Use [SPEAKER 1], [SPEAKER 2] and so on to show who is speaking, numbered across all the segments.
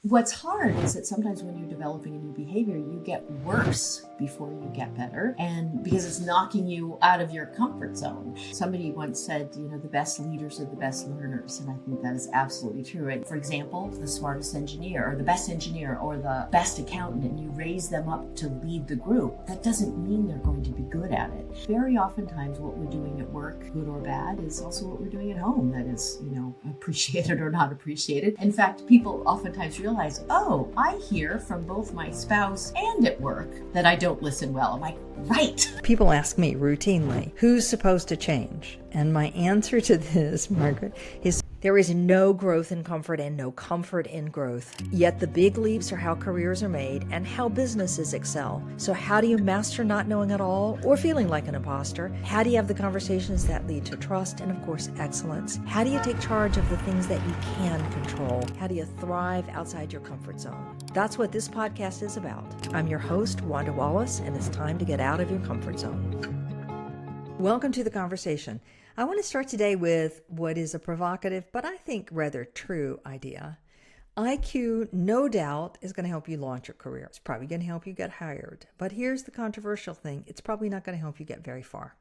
[SPEAKER 1] What's hard is that sometimes when you're developing a new behavior, you get worse before you get better, and because it's knocking you out of your comfort zone. Somebody once said, the best leaders are the best learners, and I think that is absolutely true. Right? For example, the smartest engineer or the best accountant, and you raise them up to lead the group, that doesn't mean they're going to be good at it. Very oftentimes what we're doing at work, good or bad, is also what we're doing at home that is, appreciated or not appreciated. In fact, people oftentimes realize, I hear from both my spouse and at work that I don't listen well. I'm like, right.
[SPEAKER 2] People ask me routinely, who's supposed to change? And my answer to this, Margaret, is there is no growth in comfort and no comfort in growth. Yet the big leaps are how careers are made and how businesses excel. So how do you master not knowing at all or feeling like an imposter? How do you have the conversations that lead to trust and, of course, excellence? How do you take charge of the things that you can control? How do you thrive outside your comfort zone? That's what this podcast is about. I'm your host, Wanda Wallace, and it's time to get out of your comfort zone. Welcome to the conversation. I want to start today with what is a provocative, but I think rather true idea. IQ, no doubt, is going to help you launch your career. It's probably going to help you get hired. But here's the controversial thing. It's probably not going to help you get very far.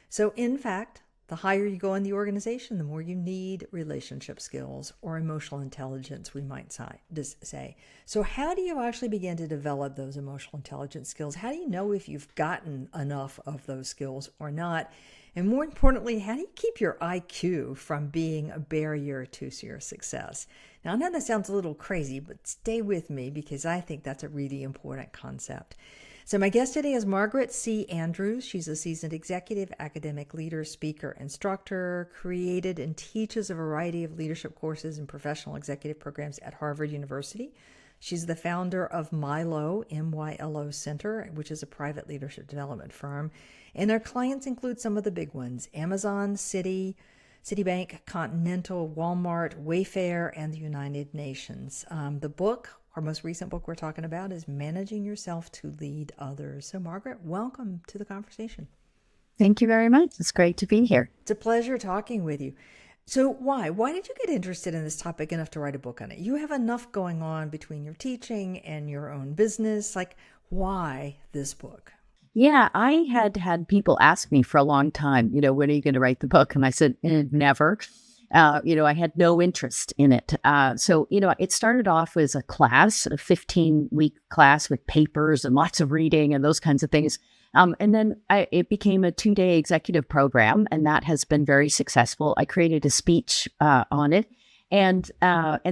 [SPEAKER 2] So in fact, the higher you go in the organization, the more you need relationship skills or emotional intelligence, we might say. So how do you actually begin to develop those emotional intelligence skills? How do you know if you've gotten enough of those skills or not? And more importantly, how do you keep your IQ from being a barrier to your success? Now, I know that sounds a little crazy, but stay with me because I think that's a really important concept. So my guest today is Margaret C. Andrews. She's a seasoned executive, academic leader, speaker, instructor, created and teaches a variety of leadership courses and professional executive programs at Harvard University. She's the founder of Mylo, MYLO Center, which is a private leadership development firm. And her clients include some of the big ones: Amazon, Citibank, Continental, Walmart, Wayfair, and the United Nations. The book, our most recent book we're talking about, is Managing Yourself to Lead Others. So Margaret, welcome to the conversation.
[SPEAKER 3] Thank you very much. It's great to be here.
[SPEAKER 2] It's a pleasure talking with you. So why did you get interested in this topic enough to write a book on it? You have enough going on between your teaching and your own business. Like, why this book?
[SPEAKER 3] Yeah, I had people ask me for a long time, when are you going to write the book? And I said, never. I had no interest in it. So it started off as a class, a 15-week class with papers and lots of reading and those kinds of things. And then it became a 2-day executive program, and that has been very successful. I created a speech on it. And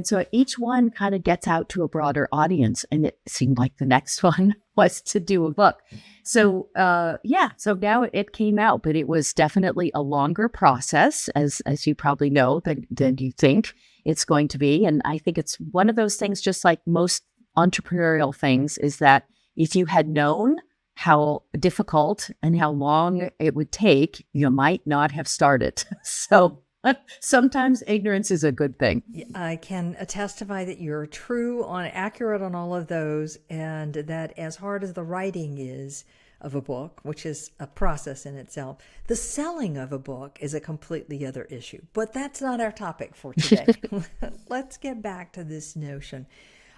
[SPEAKER 3] so each one kind of gets out to a broader audience, and it seemed like the next one was to do a book. So so now it came out, but it was definitely a longer process, as you probably know, than you think it's going to be. And I think it's one of those things, just like most entrepreneurial things, is that if you had known how difficult and how long it would take, you might not have started. So sometimes ignorance is a good thing.
[SPEAKER 2] I can testify that you're accurate on all of those, and that as hard as the writing is of a book, which is a process in itself, the selling of a book is a completely other issue. But that's not our topic for today. Let's get back to this notion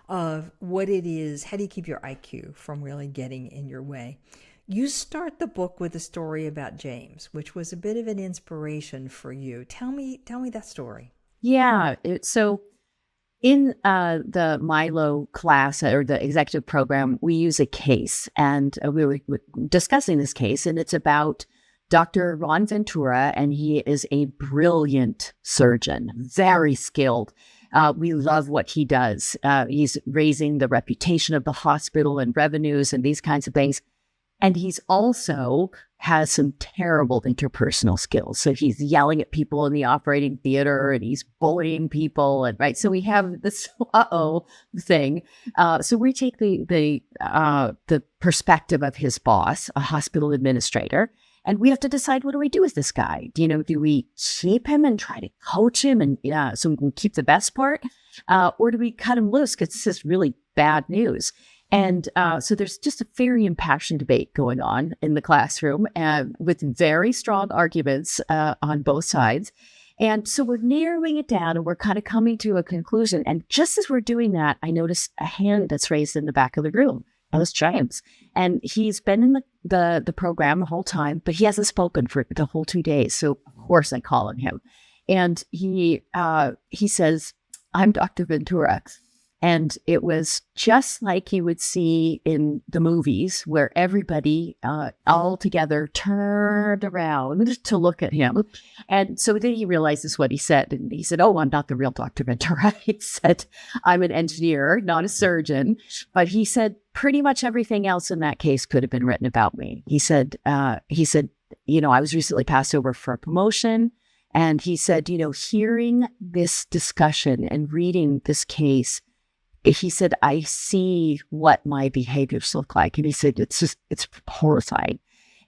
[SPEAKER 2] of what it is. How do you keep your IQ from really getting in your way? You start the book with a story about James, which was a bit of an inspiration for you. Tell me that story.
[SPEAKER 3] Yeah. So in the Mylo class or the executive program, we use a case, and we were discussing this case, and it's about Dr. Ron Ventura, and he is a brilliant surgeon, very skilled. We love what he does. He's raising the reputation of the hospital and revenues and these kinds of things. And he's also has some terrible interpersonal skills. So he's yelling at people in the operating theater, and he's bullying people, and right. So we have this thing. So we take the perspective of his boss, a hospital administrator, and we have to decide, what do we do with this guy? Do we keep him and try to coach him, and so we can keep the best part, or do we cut him loose because this is really bad news? And so there's just a very impassioned debate going on in the classroom, with very strong arguments on both sides. And so we're narrowing it down and we're kind of coming to a conclusion. And just as we're doing that, I notice a hand that's raised in the back of the room. That was James. And he's been in the program the whole time, but he hasn't spoken for the whole 2 days. So of course I call on him. And he says, "I'm Dr. Ventura." And it was just like you would see in the movies where everybody all together turned around to look at him. And so then he realizes what he said. And he said, "Oh, I'm not the real Dr. Ventura." He said, "I'm an engineer, not a surgeon." But he said pretty much everything else in that case could have been written about me. He said, I was recently passed over for a promotion. And he said, hearing this discussion and reading this case, he said, I see what my behaviors look like. And he said, it's horrifying.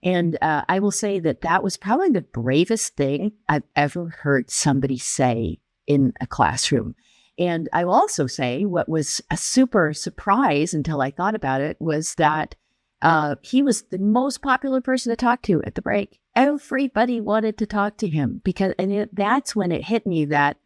[SPEAKER 3] And I will say that was probably the bravest thing I've ever heard somebody say in a classroom. And I will also say what was a super surprise until I thought about it was that he was the most popular person to talk to at the break. Everybody wanted to talk to him that's when it hit me that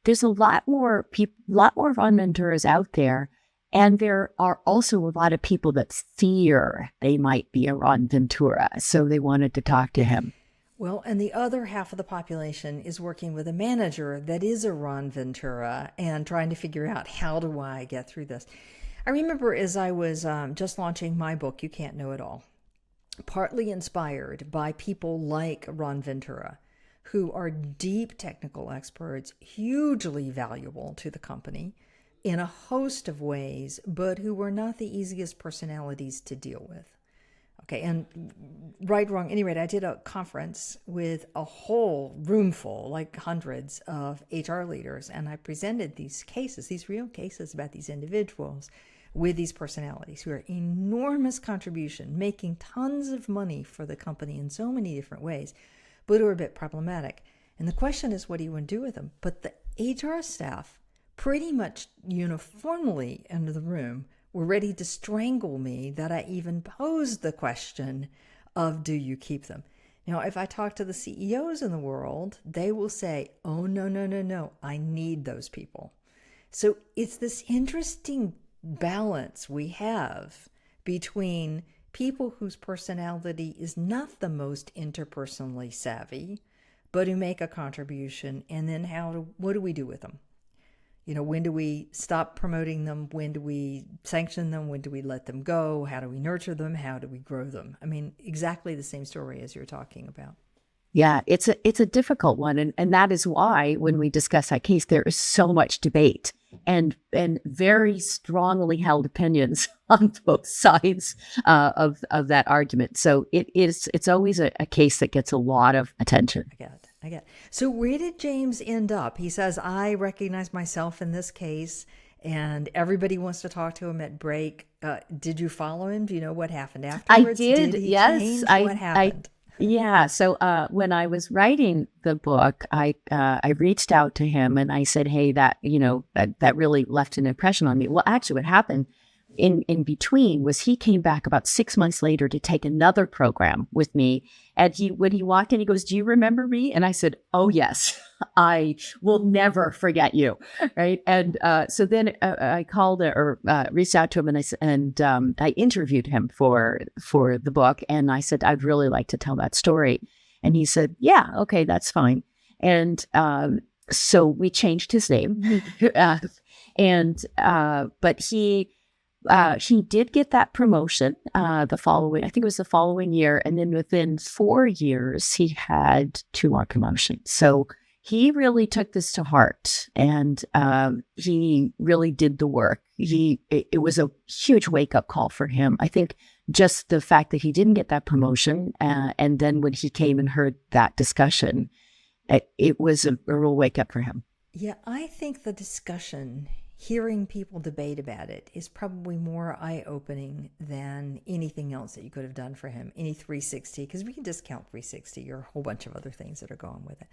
[SPEAKER 3] there's a lot more Ron Venturas out there. And there are also a lot of people that fear they might be a Ron Ventura. So they wanted to talk to him.
[SPEAKER 2] Well, and the other half of the population is working with a manager that is a Ron Ventura and trying to figure out, how do I get through this? I remember as I was just launching my book, You Can't Know It All, partly inspired by people like Ron Ventura, who are deep technical experts, hugely valuable to the company in a host of ways, but who were not the easiest personalities to deal with. Okay, and right, wrong, anyway, I did a conference with a whole room full, like hundreds of HR leaders, and I presented these cases, these real cases about these individuals with these personalities who are enormous contribution, making tons of money for the company in so many different ways, but are a bit problematic. And the question is, what do you want to do with them? But the HR staff pretty much uniformly in the room were ready to strangle me that I even posed the question of, do you keep them? Now, if I talk to the CEOs in the world, they will say, oh, no, I need those people. So it's this interesting balance we have between people whose personality is not the most interpersonally savvy, but who make a contribution, and then what do we do with them? When do we stop promoting them? When do we sanction them? When do we let them go? How do we nurture them? How do we grow them? I mean, exactly the same story as you're talking about.
[SPEAKER 3] Yeah, it's a difficult one. And that is why when we discuss that case, there is so much debate and very strongly held opinions on both sides of that argument. So it's always a case that gets a lot of attention.
[SPEAKER 2] I get. So where did James end up? He says, I recognize myself in this case, and everybody wants to talk to him at break. Did you follow him? Do you know what happened afterwards?
[SPEAKER 3] I did. Yes.
[SPEAKER 2] What happened?
[SPEAKER 3] Yeah. So when I was writing the book, I reached out to him and I said, hey, that really left an impression on me. Well, actually what happened in between was he came back about 6 months later to take another program with me. And when he walked in, he goes, do you remember me? And I said, oh, yes, I will never forget you. Right. And so then I called or reached out to him and I interviewed him for the book. And I said, I'd really like to tell that story. And he said, yeah, okay, that's fine. And so we changed his name. But he did get that promotion I think it was the following year. And then within 4 years, he had 2 more promotions. So he really took this to heart and he really did the work. It was a huge wake up call for him. I think just the fact that he didn't get that promotion and then when he came and heard that discussion, it was a real wake up for him.
[SPEAKER 2] Yeah, I think the discussion, hearing people debate about it, is probably more eye-opening than anything else that you could have done for him, any 360, because we can discount 360 or a whole bunch of other things that are going with it.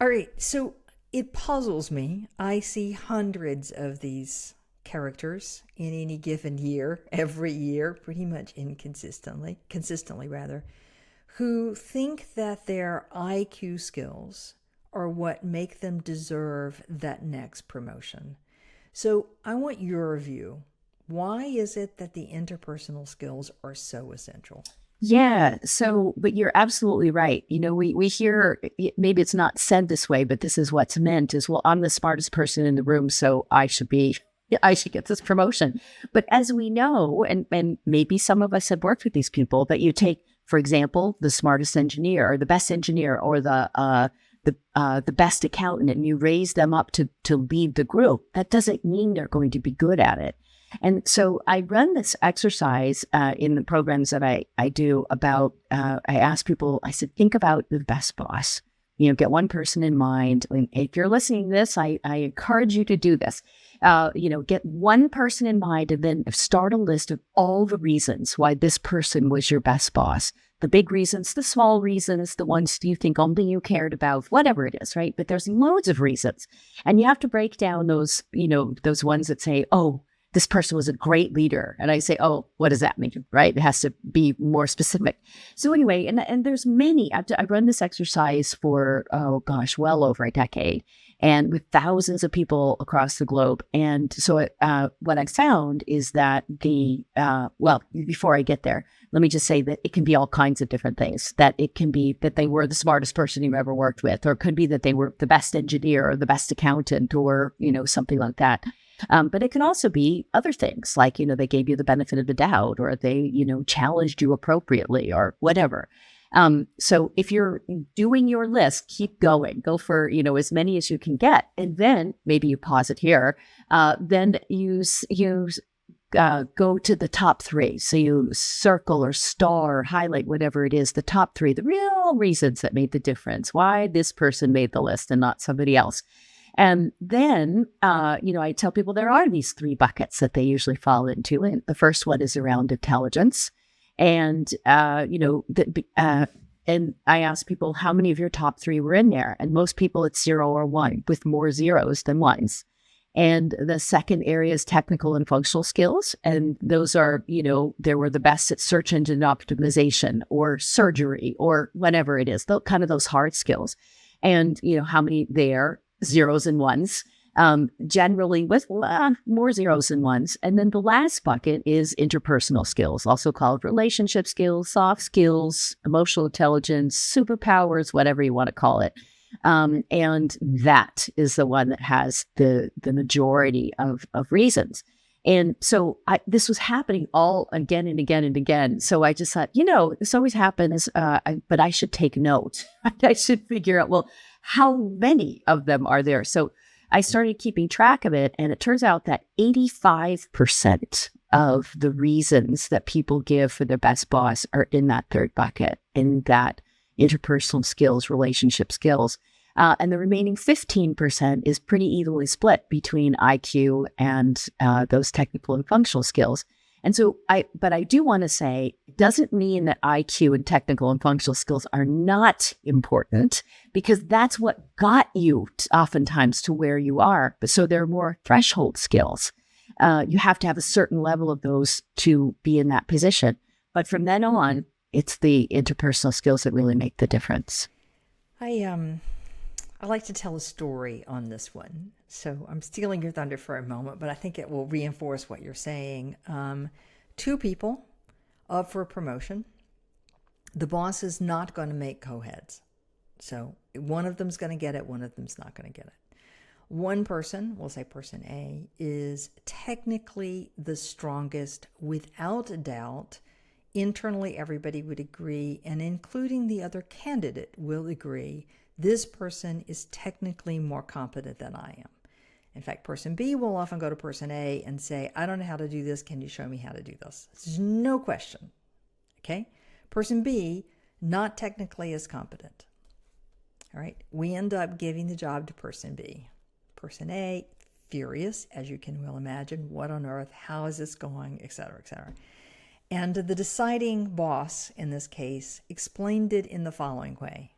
[SPEAKER 2] All right, so it puzzles me. I see hundreds of these characters in any given year, every year, pretty much consistently rather, who think that their IQ skills are what make them deserve that next promotion. So I want your view. Why is it that the interpersonal skills are so essential?
[SPEAKER 3] Yeah. So, but you're absolutely right. We hear, maybe it's not said this way, but this is what's meant is, well, I'm the smartest person in the room, so I should get this promotion. But as we know, and maybe some of us have worked with these people, that you take, for example, the smartest engineer or the best engineer or the best accountant, and you raise them up to lead the group. That doesn't mean they're going to be good at it. And so I run this exercise in the programs that I do about, I ask people, I said, think about the best boss. Get one person in mind. And if you're listening to this, I encourage you to do this. Get one person in mind and then start a list of all the reasons why this person was your best boss. The big reasons, the small reasons, the ones you think only you cared about, whatever it is, right? But there's loads of reasons. And you have to break down those, those ones that say, oh, this person was a great leader. And I say, oh, what does that mean, right? It has to be more specific. So anyway, and there's many. I run this exercise for, well over a decade, and with thousands of people across the globe. And so what I found is that before I get there, let me just say that it can be all kinds of different things. That it can be that they were the smartest person you've ever worked with, or it could be that they were the best engineer or the best accountant, or, something like that. But it can also be other things like, they gave you the benefit of the doubt, or they, challenged you appropriately, or whatever. So if you're doing your list, keep going, go for, as many as you can get. And then maybe you pause it here, then go to the top three. So you circle or star or highlight whatever it is, the top three, the real reasons that made the difference, why this person made the list and not somebody else. And then, I tell people there are these three buckets that they usually fall into. And the first one is around intelligence. And, and I ask people, how many of your top three were in there? And most people, it's 0 or 1, with more zeros than ones. And the second area is technical and functional skills. And those are, they were the best at search engine optimization or surgery or whatever it is, kind of those hard skills. And, how many there? Zeros and ones, generally with more zeros than ones. And then the last bucket is interpersonal skills, also called relationship skills, soft skills, emotional intelligence, superpowers, whatever you want to call it. And that is the one that has the majority of reasons. And so this was happening all again and again and again. So I just thought, this always happens, but I should take note. I should figure out, well, how many of them are there? So I started keeping track of it, and it turns out that 85% of the reasons that people give for their best boss are in that third bucket, in that interpersonal skills, relationship skills. And the remaining 15% is pretty evenly split between IQ and those technical and functional skills. And so but I do want to say, it doesn't mean that IQ and technical and functional skills are not important, because that's what got you oftentimes to where you are. But so there are more threshold skills. You have to have a certain level of those to be in that position. But from then on, it's the interpersonal skills that really make the difference.
[SPEAKER 2] I like to tell a story on this one. So I'm stealing your thunder for a moment, but I think it will reinforce what you're saying. 2 people up for a promotion. The boss is not going to make co-heads. So one of them's going to get it, one of them's not going to get it. One person, we'll say person A, is technically the strongest without a doubt. Internally, everybody would agree, and including the other candidate will agree, this person is technically more competent than I am. In fact, person B will often go to person A and say, I don't know how to do this. Can you show me how to do this? There's no question. Okay? Person B, not technically as competent. All right? We end up giving the job to person B. Person A, furious, as you can well imagine. What on earth? How is this going? Et cetera, et cetera. And the deciding boss, in this case, explained it in the following way.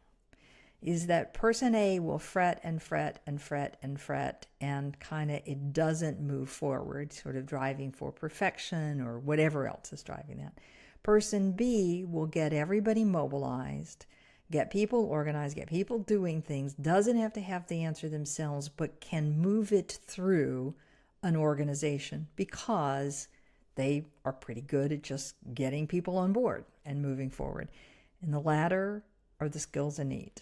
[SPEAKER 2] Is that person A will fret and fret and fret and fret, and kind of it doesn't move forward, sort of driving for perfection or whatever else is driving that. Person B will get everybody mobilized, get people organized, get people doing things, doesn't have to have the answer themselves, but can move it through an organization because they are pretty good at just getting people on board and moving forward. And the latter are the skills innate.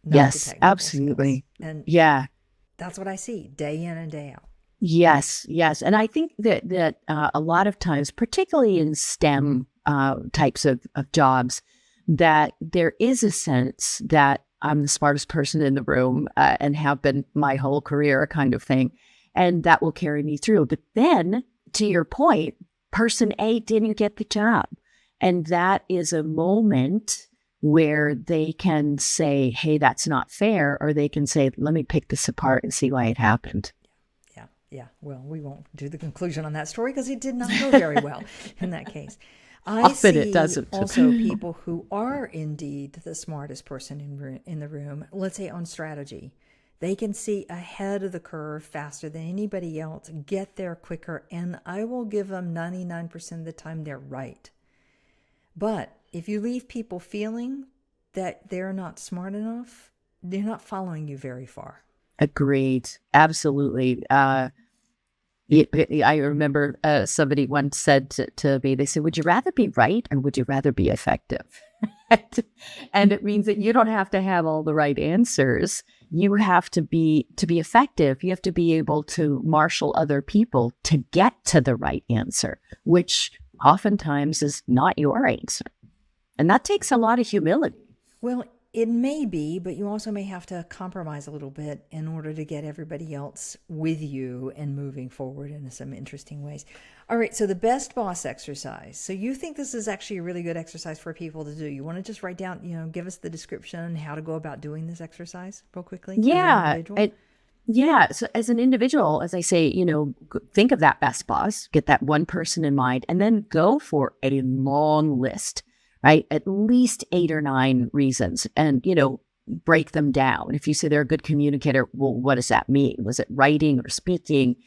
[SPEAKER 3] Yes, absolutely.
[SPEAKER 2] Skills. And
[SPEAKER 3] yeah,
[SPEAKER 2] that's what I see day in and day out.
[SPEAKER 3] Yes. And I think that a lot of times, particularly in STEM types of jobs, that there is a sense that I'm the smartest person in the room and have been my whole career kind of thing. And that will carry me through. But then, to your point, person A didn't get the job. And that is a moment where they can say, hey, that's not fair. Or they can say, let me pick this apart and see why it happened.
[SPEAKER 2] Yeah. Well, we won't do the conclusion on that story because it did not go very well in that case. I see
[SPEAKER 3] it doesn't.
[SPEAKER 2] Also people who are indeed the smartest person in the room, let's say on strategy. They can see ahead of the curve faster than anybody else, get there quicker, and I will give them 99% of the time they're right. But if you leave people feeling that they're not smart enough, they're not following you very far.
[SPEAKER 3] Agreed. Absolutely. I remember somebody once said to me, they said, would you rather be right or would you rather be effective? And it means that you don't have to have all the right answers. You have to be effective. You have to be able to marshal other people to get to the right answer, which oftentimes is not your answer. And that takes a lot of humility.
[SPEAKER 2] Well, it may be, but you also may have to compromise a little bit in order to get everybody else with you and moving forward in some interesting ways. All right, so the best boss exercise. So you think this is actually a really good exercise for people to do. You want to just write down, give us the description, how to go about doing this exercise real quickly?
[SPEAKER 3] Yeah. So as an individual, as I say, think of that best boss, get that one person in mind, and then go for a long list. Right? At least 8 or 9 reasons and, break them down. If you say they're a good communicator, well, what does that mean? Was it writing or speaking?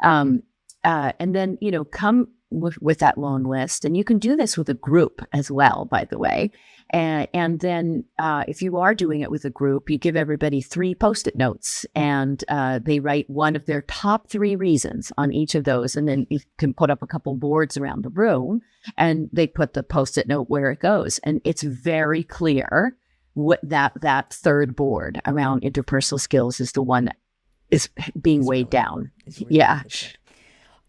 [SPEAKER 3] And then, come with that long list. And you can do this with a group as well, by the way. And then if you are doing it with a group, you give everybody 3 Post-it notes and they write one of their top 3 reasons on each of those. And then you can put up a couple boards around the room and they put the Post-it note where it goes. And it's very clear what that third board around interpersonal skills is the one that is being weighed down. Yeah.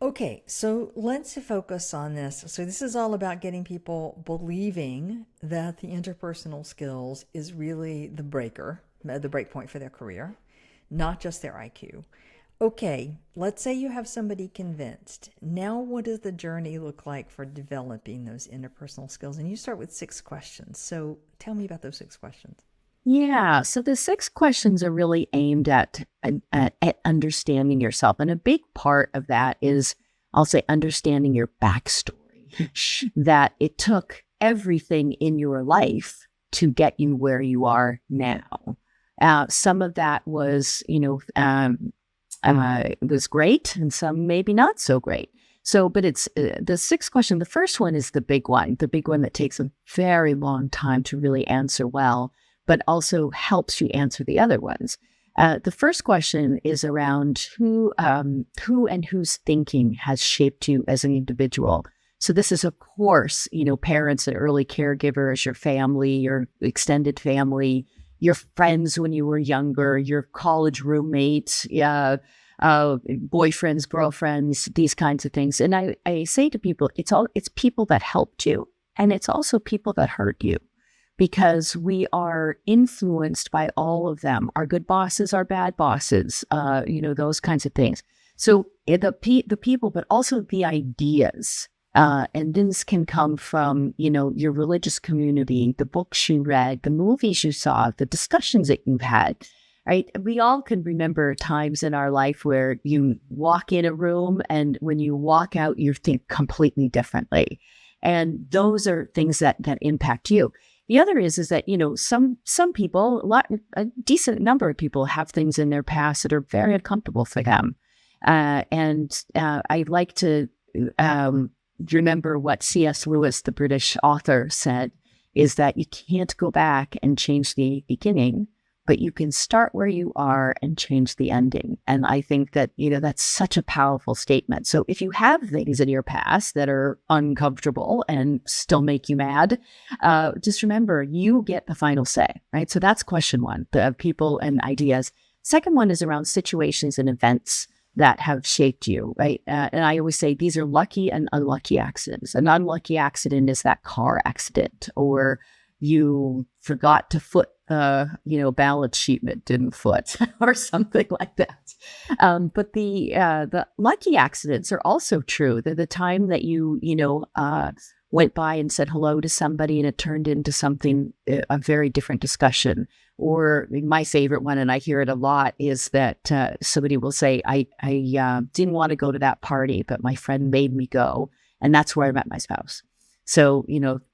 [SPEAKER 2] Okay, so let's focus on this. So this is all about getting people believing that the interpersonal skills is really the break point for their career, not just their IQ. Okay, let's say you have somebody convinced. Now what does the journey look like for developing those interpersonal skills? And you start with 6 questions. So tell me about those 6 questions.
[SPEAKER 3] Yeah. So the 6 questions are really aimed at understanding yourself. And a big part of that is, I'll say, understanding your backstory, that it took everything in your life to get you where you are now. Some of that was, was great and some maybe not so great. So, but it's the 6th question. The first one is the big one that takes a very long time to really answer well, but also helps you answer the other ones. The first question is around who and whose thinking has shaped you as an individual. So this is, of course, parents and early caregivers, your family, your extended family, your friends when you were younger, your college roommates, boyfriends, girlfriends, these kinds of things. And I say to people, it's people that helped you, and it's also people that hurt you. Because we are influenced by all of them. Our good bosses, our bad bosses, those kinds of things. So the people, but also the ideas. And this can come from, your religious community, the books you read, the movies you saw, the discussions that you've had, right? We all can remember times in our life where you walk in a room and when you walk out, you think completely differently. And those are things that impact you. The other is that, some people, a decent number of people have things in their past that are very uncomfortable for them. And I like to remember what C.S. Lewis, the British author, said. is that you can't go back and change the beginning, but you can start where you are and change the ending. And I think that, that's such a powerful statement. So if you have things in your past that are uncomfortable and still make you mad, just remember you get the final say, right? So that's question one, the people and ideas. Second one is around situations and events that have shaped you, right? And I always say these are lucky and unlucky accidents. An unlucky accident is that car accident, or you forgot to foot balance sheet that didn't foot or something like that. But the lucky accidents are also true. They're the time that you went by and said hello to somebody and it turned into something, a very different discussion. Or my favorite one, and I hear it a lot, is that somebody will say, I didn't want to go to that party, but my friend made me go. And that's where I met my spouse. So,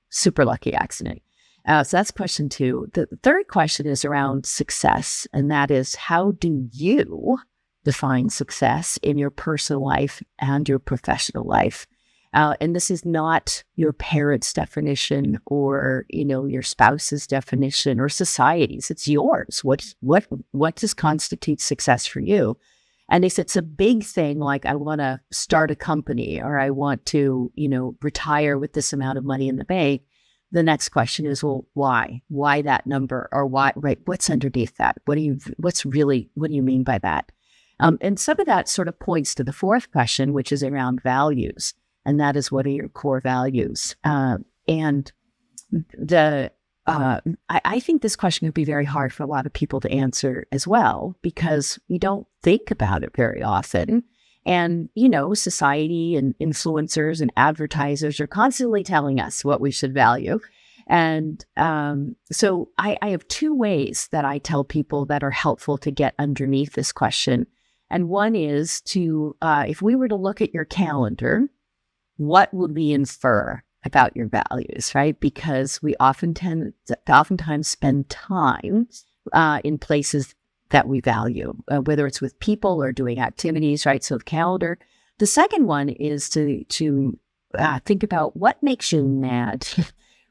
[SPEAKER 3] super lucky accident. So that's question two. The third question is around success. And that is, how do you define success in your personal life and your professional life? And this is not your parents' definition or, your spouse's definition or society's. It's yours. What does constitute success for you? And if it's a big thing, like I want to start a company or I want to, retire with this amount of money in the bank, the next question is, well, why? Why that number? Or why, right? What's underneath that? What do you mean by that? And some of that sort of points to the fourth question, which is around values. And that is, what are your core values? I think this question would be very hard for a lot of people to answer as well, because we don't think about it very often. And, society and influencers and advertisers are constantly telling us what we should value. And so I have two ways that I tell people that are helpful to get underneath this question. And one is to, if we were to look at your calendar, what would we infer about your values, right? Because we oftentimes spend time in places that we value, whether it's with people or doing activities, right? So the calendar. The second one is to think about what makes you mad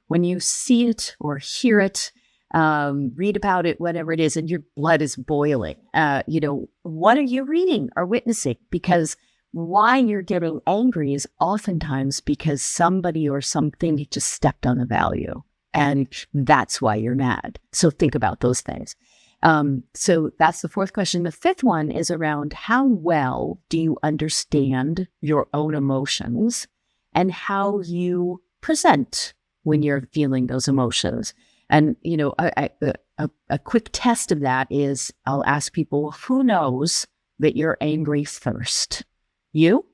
[SPEAKER 3] when you see it or hear it, read about it, whatever it is, and your blood is boiling. What are you reading or witnessing? Because why you're getting angry is oftentimes because somebody or something just stepped on a value, and that's why you're mad. So think about those things. So that's the fourth question. The fifth one is around, how well do you understand your own emotions and how you present when you're feeling those emotions? And, a quick test of that is, I'll ask people, who knows that you're angry first? You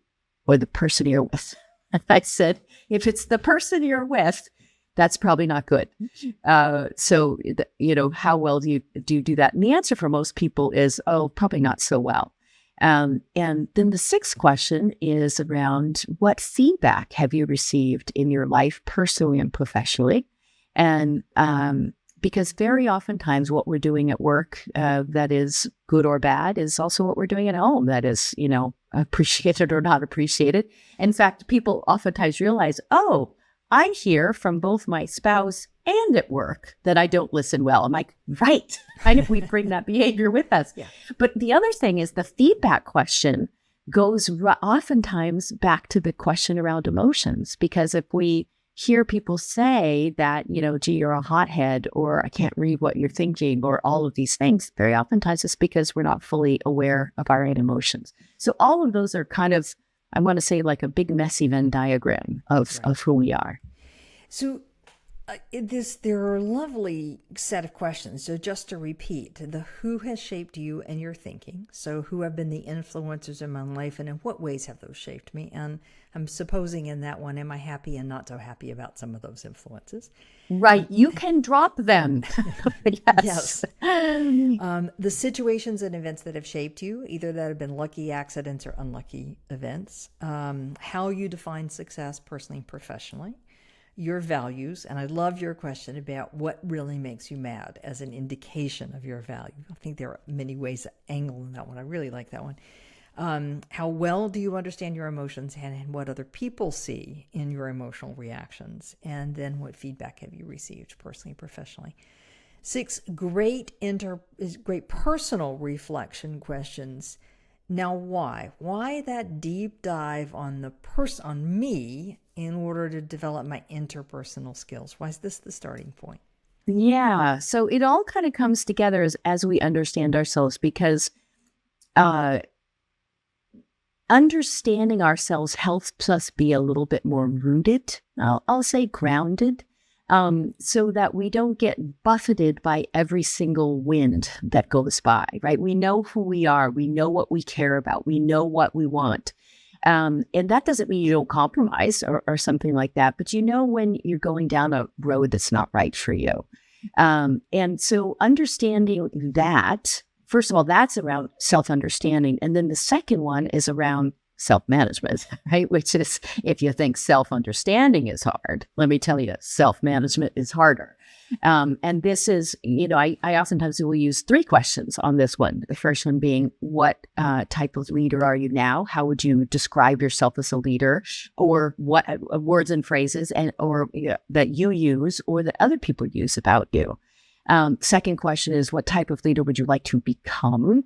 [SPEAKER 3] or the person you're with? And I said, if it's the person you're with, that's probably not good. So, how well do you do that? And the answer for most people is, probably not so well. And then the sixth question is around, what feedback have you received in your life, personally and professionally? And because very oftentimes what we're doing at work that is good or bad is also what we're doing at home that is, appreciated or not appreciated. In fact, people oftentimes realize, I hear from both my spouse and at work that I don't listen well. I'm like, right. I know we bring that behavior with us. Yeah. But the other thing is the feedback question goes oftentimes back to the question around emotions, because if we hear people say that, gee, you're a hothead, or I can't read what you're thinking, or all of these things, very oftentimes it's because we're not fully aware of our own emotions. So all of those are kind of, I want to say, like a big messy Venn diagram of who we are.
[SPEAKER 2] So there are a lovely set of questions. So just to repeat, the who has shaped you and your thinking. So who have been the influencers in my life, and in what ways have those shaped me? And I'm supposing in that one, am I happy and not so happy about some of those influences?
[SPEAKER 3] Right. You can drop them.
[SPEAKER 2] Yes. The situations and events that have shaped you, either that have been lucky accidents or unlucky events. How you define success personally and professionally. Your values, and I love your question about what really makes you mad as an indication of your value. I think there are many ways to angle in that one. I really like that one. How well do you understand your emotions and what other people see in your emotional reactions? And then what feedback have you received personally, professionally? 6, great personal reflection questions. Now, why? Why that deep dive on on me in order to develop my interpersonal skills? Why is this the starting point?
[SPEAKER 3] Yeah. So it all kind of comes together as we understand ourselves, because understanding ourselves helps us be a little bit more rooted. I'll say grounded, so that we don't get buffeted by every single wind that goes by, right? We know who we are. We know what we care about. We know what we want. And that doesn't mean you don't compromise or something like that, but you know when you're going down a road that's not right for you. And so understanding that, first of all, that's around self-understanding. And then the second one is around self-management, right? Which is, if you think self-understanding is hard, let me tell you, self-management is harder. And this is, I oftentimes will use 3 questions on this one. The first one being, what type of leader are you now? How would you describe yourself as a leader? Or what words and phrases that you use or that other people use about you? Second question is, what type of leader would you like to become?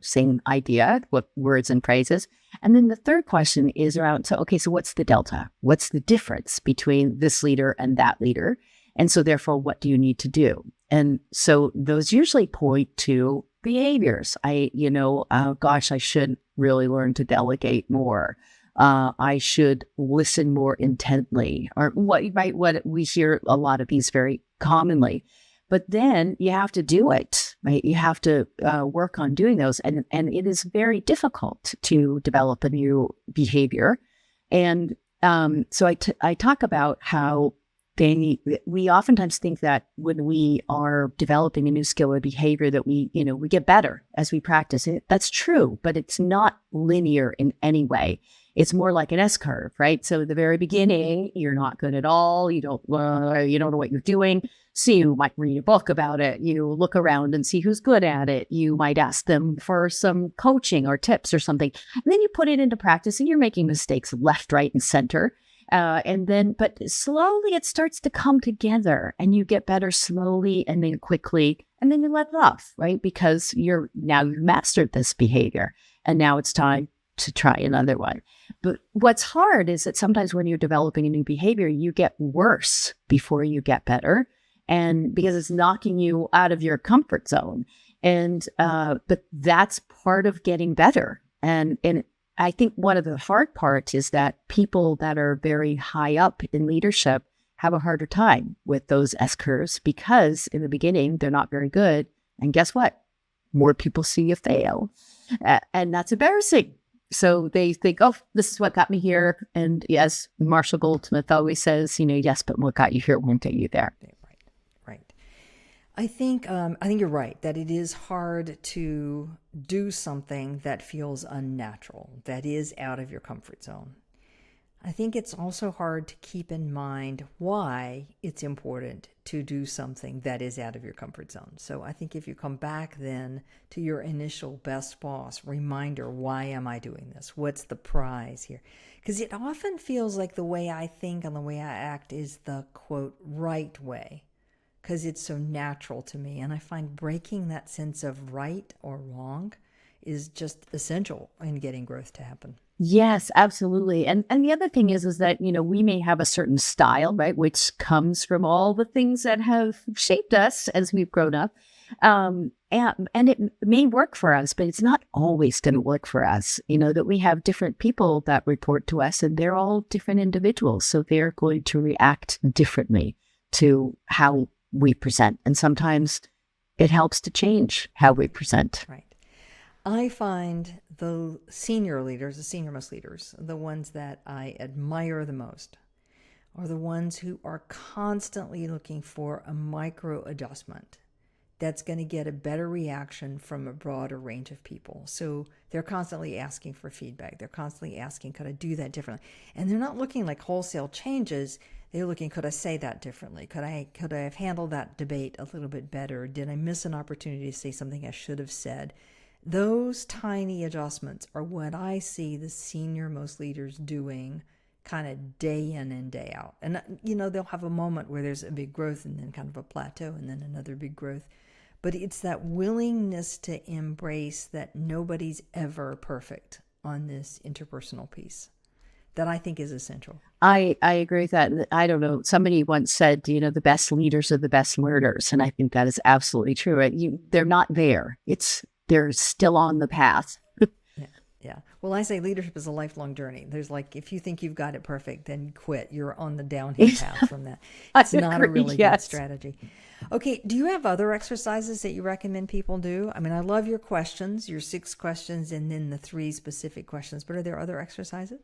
[SPEAKER 3] Same idea, what words and phrases. And then the third question is around, so what's the delta? What's the difference between this leader and that leader? And so therefore, what do you need to do? And so those usually point to behaviors. I should really learn to delegate more. I should listen more intently, or what we hear a lot of these very commonly. But then you have to do it, right? You have to work on doing those. And it is very difficult to develop a new behavior. And so I talk about how we oftentimes think that when we are developing a new skill or behavior that we get better as we practice it. That's true, but it's not linear in any way. It's more like an S-curve, right? So at the very beginning, you're not good at all. You don't know what you're doing. So you might read a book about it. You look around and see who's good at it. You might ask them for some coaching or tips or something. And then you put it into practice and you're making mistakes left, right, and center. But slowly it starts to come together and you get better slowly and then quickly, and then you let it off, right? Because you've mastered this behavior and now it's time to try another one. But what's hard is that sometimes when you're developing a new behavior, you get worse before you get better. And because it's knocking you out of your comfort zone. But that's part of getting better. And I think one of the hard parts is that people that are very high up in leadership have a harder time with those S-curves because in the beginning, they're not very good. And guess what? More people see you fail. And that's embarrassing. So they think, oh, this is what got me here. And yes, Marshall Goldsmith always says, yes, but what got you here won't get you there.
[SPEAKER 2] Right. I think you're right that it is hard to do something that feels unnatural, that is out of your comfort zone. I think it's also hard to keep in mind why it's important to do something that is out of your comfort zone. So I think if you come back then to your initial best boss reminder, why am I doing this? What's the prize here? Because it often feels like the way I think and the way I act is the, quote, right way, because it's so natural to me. And I find breaking that sense of right or wrong is just essential in getting growth to happen.
[SPEAKER 3] Yes, absolutely. And the other thing is that, we may have a certain style, right, which comes from all the things that have shaped us as we've grown up. And it may work for us, but it's not always going to work for us. That we have different people that report to us and they're all different individuals. So they're going to react differently to how we present. And sometimes it helps to change how we present.
[SPEAKER 2] Right. I find the senior leaders, the senior-most leaders, the ones that I admire the most, are the ones who are constantly looking for a micro adjustment that's going to get a better reaction from a broader range of people. So they're constantly asking for feedback. They're constantly asking, could I do that differently? And they're not looking like wholesale changes. They're looking, could I say that differently? Could I have handled that debate a little bit better? Did I miss an opportunity to say something I should have said? Those tiny adjustments are what I see the senior most leaders doing kind of day in and day out. And, they'll have a moment where there's a big growth and then kind of a plateau and then another big growth. But it's that willingness to embrace that nobody's ever perfect on this interpersonal piece that I think is essential.
[SPEAKER 3] I agree with that. I don't know. Somebody once said, the best leaders are the best learners. And I think that is absolutely true. They're not there. They're still on the path.
[SPEAKER 2] Yeah. Well, I say leadership is a lifelong journey. There's if you think you've got it perfect, then quit. You're on the downhill path from that. It's not a really good strategy. Okay. Do you have other exercises that you recommend people do? I mean, I love your questions, your 6 questions, and then the 3 specific questions, but are there other exercises?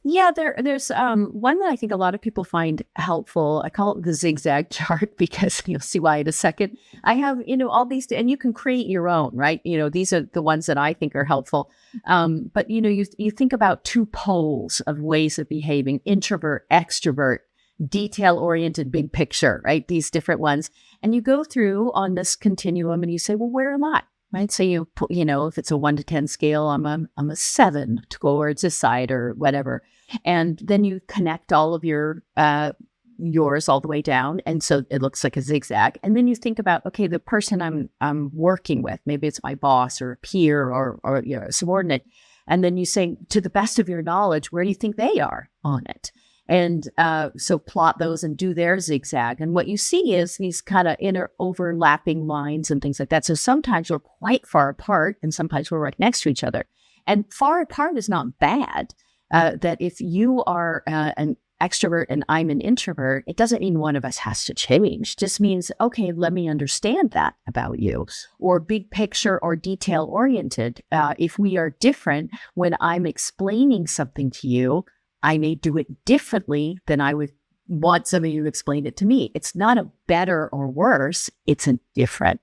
[SPEAKER 3] Yeah, there's one that I think a lot of people find helpful. I call it the zigzag chart because you'll see why in a second. I have, all these, and you can create your own, right? These are the ones that I think are helpful. But, you think about 2 poles of ways of behaving, introvert, extrovert, detail-oriented, big picture, right? These different ones. And you go through on this continuum and you say, well, where am I? Right. So you put, if it's a 1 to 10 scale, I'm a 7 towards this side or whatever. And then you connect all of yours all the way down. And so it looks like a zigzag. And then you think about, okay, the person I'm working with, maybe it's my boss or a peer or a subordinate. And then you say, to the best of your knowledge, where do you think they are on it? And so plot those and do their zigzag. And what you see is these kind of overlapping lines and things like that. So sometimes we're quite far apart and sometimes we're right next to each other. And far apart is not bad. That if you are an extrovert and I'm an introvert, it doesn't mean one of us has to change. It just means, okay, let me understand that about you. Or big picture or detail oriented. If we are different, when I'm explaining something to you, I may do it differently than I would want somebody to explain it to me. It's not a better or worse. It's a different.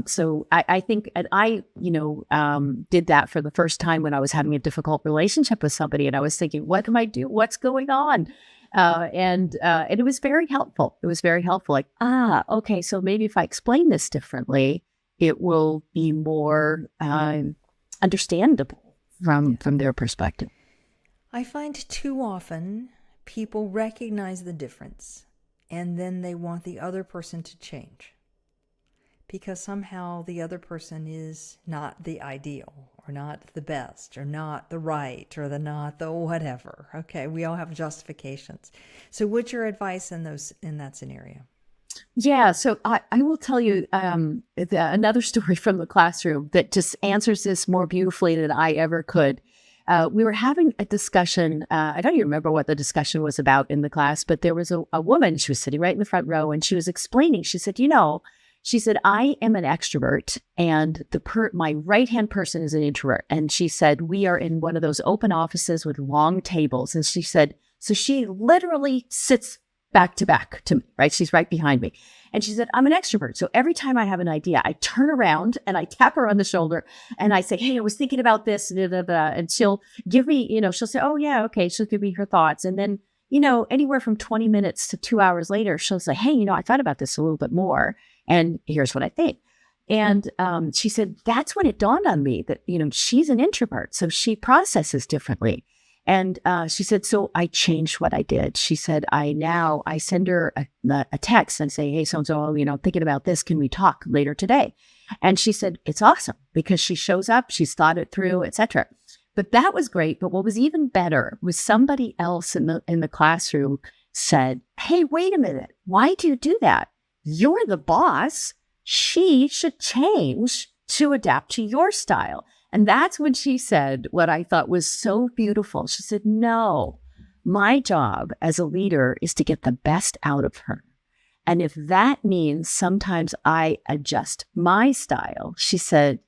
[SPEAKER 3] So I think, and I, did that for the first time when I was having a difficult relationship with somebody, and I was thinking, what do I do? What's going on? And it was very helpful. It was very helpful. Like, okay, so maybe if I explain this differently, it will be more understandable from their perspective.
[SPEAKER 2] I find too often people recognize the difference and then they want the other person to change because somehow the other person is not the ideal or not the best or not the right or not the whatever. Okay, we all have justifications. So what's your advice in that scenario?
[SPEAKER 3] Yeah, so I will tell you another story from the classroom that just answers this more beautifully than I ever could. We were having a discussion. I don't even remember what the discussion was about in the class, but there was a woman. She was sitting right in the front row, and she was explaining. She said, I am an extrovert, and my right-hand person is an introvert. And she said, we are in one of those open offices with long tables. And she said, so she literally sits back to back to me, right? She's right behind me. And she said, I'm an extrovert. So every time I have an idea, I turn around and I tap her on the shoulder and I say, hey, I was thinking about this. And she'll give me, she'll say, oh yeah, okay. She'll give me her thoughts. And then, anywhere from 20 minutes to 2 hours later, she'll say, hey, I thought about this a little bit more. And here's what I think. And she said, that's when it dawned on me that, she's an introvert. So she processes differently. And she said, so I changed what I did. She said, I send her a text and say, hey, so-and-so, thinking about this. Can we talk later today? And she said, it's awesome because she shows up, she's thought it through, etc. But that was great. But what was even better was somebody else in the classroom said, hey, wait a minute. Why do you do that? You're the boss. She should change to adapt to your style. And that's when she said what I thought was so beautiful. She said, no, my job as a leader is to get the best out of her. And if that means sometimes I adjust my style, she said,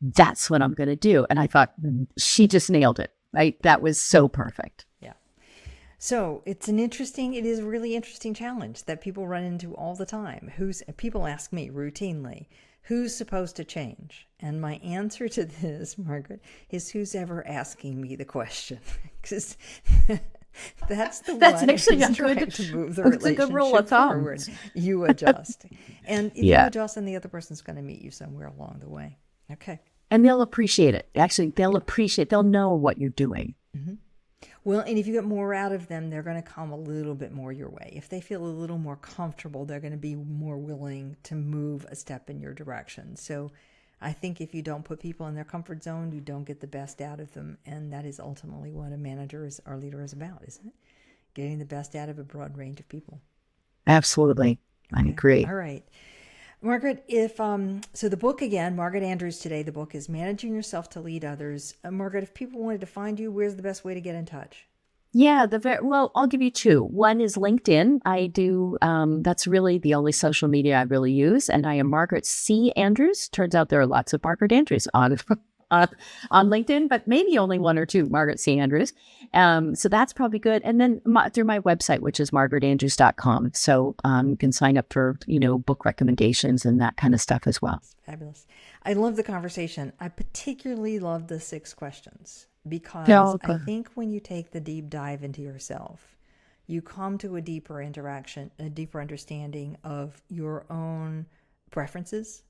[SPEAKER 3] that's what I'm going to do. And I thought she just nailed it, right? That was so perfect.
[SPEAKER 2] Yeah. So it is a really interesting challenge that people run into all the time. People ask me routinely, who's supposed to change? And my answer to this, Margaret, is who's ever asking me the question. Because that's the
[SPEAKER 3] that's
[SPEAKER 2] one
[SPEAKER 3] actually
[SPEAKER 2] who's trying to move the relationship
[SPEAKER 3] rule of thumb.
[SPEAKER 2] forward. You adjust. And if you adjust, then the other person's going to meet you somewhere along the way. Okay.
[SPEAKER 3] And they'll appreciate it. Actually, they'll know what you're doing.
[SPEAKER 2] Well, and if you get more out of them, they're going to come a little bit more your way. If they feel a little more comfortable, they're going to be more willing to move a step in your direction. So I think if you don't put people in their comfort zone, you don't get the best out of them. And that is ultimately what a manager or leader is about, isn't it? Getting the best out of a broad range of people.
[SPEAKER 3] Absolutely. I agree.
[SPEAKER 2] All right. Margaret, so the book again, Margaret Andrews today, the book is Managing Yourself to Lead Others. Margaret, if people wanted to find you, where's the best way to get in touch?
[SPEAKER 3] Yeah, well, I'll give you two. One is LinkedIn. I do, that's really the only social media I really use. And I am Margaret C. Andrews. Turns out there are lots of Margaret Andrews on LinkedIn, but maybe only one or two Margaret C. Andrews. So that's probably good. And then through my website, which is margaretandrews.com. So you can sign up for, book recommendations and that kind of stuff as well.
[SPEAKER 2] Fabulous. I love the conversation. I particularly love the 6 questions because I think when you take the deep dive into yourself, you come to a deeper interaction, a deeper understanding of your own preferences,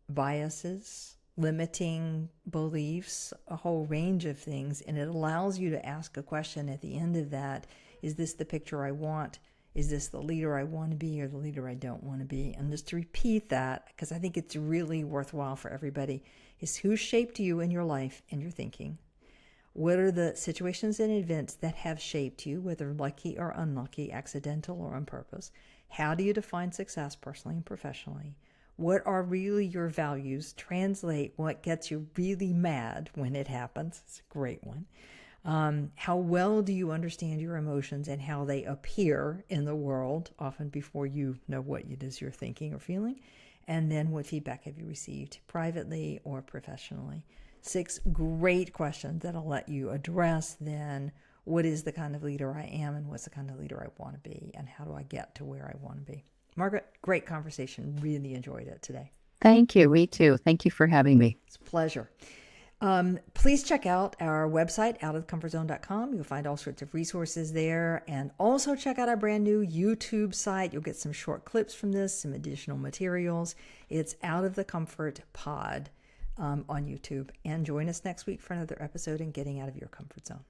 [SPEAKER 2] biases, limiting beliefs, a whole range of things. And it allows you to ask a question at the end of that. Is this the picture I want? Is this the leader I want to be or the leader I don't want to be? And just to repeat that, because I think it's really worthwhile for everybody, is who shaped you in your life and your thinking? What are the situations and events that have shaped you, whether lucky or unlucky, accidental or on purpose? How do you define success personally and professionally? What are really your values? Translate what gets you really mad when it happens. It's a great one. How well do you understand your emotions and how they appear in the world, often before you know what it is you're thinking or feeling? And then what feedback have you received privately or professionally? 6 great questions that'll let you address then what is the kind of leader I am and what's the kind of leader I want to be and how do I get to where I want to be. Margaret, great conversation. Really enjoyed it today.
[SPEAKER 3] Thank you. Me too. Thank you for having me.
[SPEAKER 2] It's a pleasure. Please check out our website, outofthecomfortzone.com. You'll find all sorts of resources there. And also check out our brand new YouTube site. You'll get some short clips from this, some additional materials. It's Out of the Comfort Pod on YouTube. And join us next week for another episode in Getting Out of Your Comfort Zone.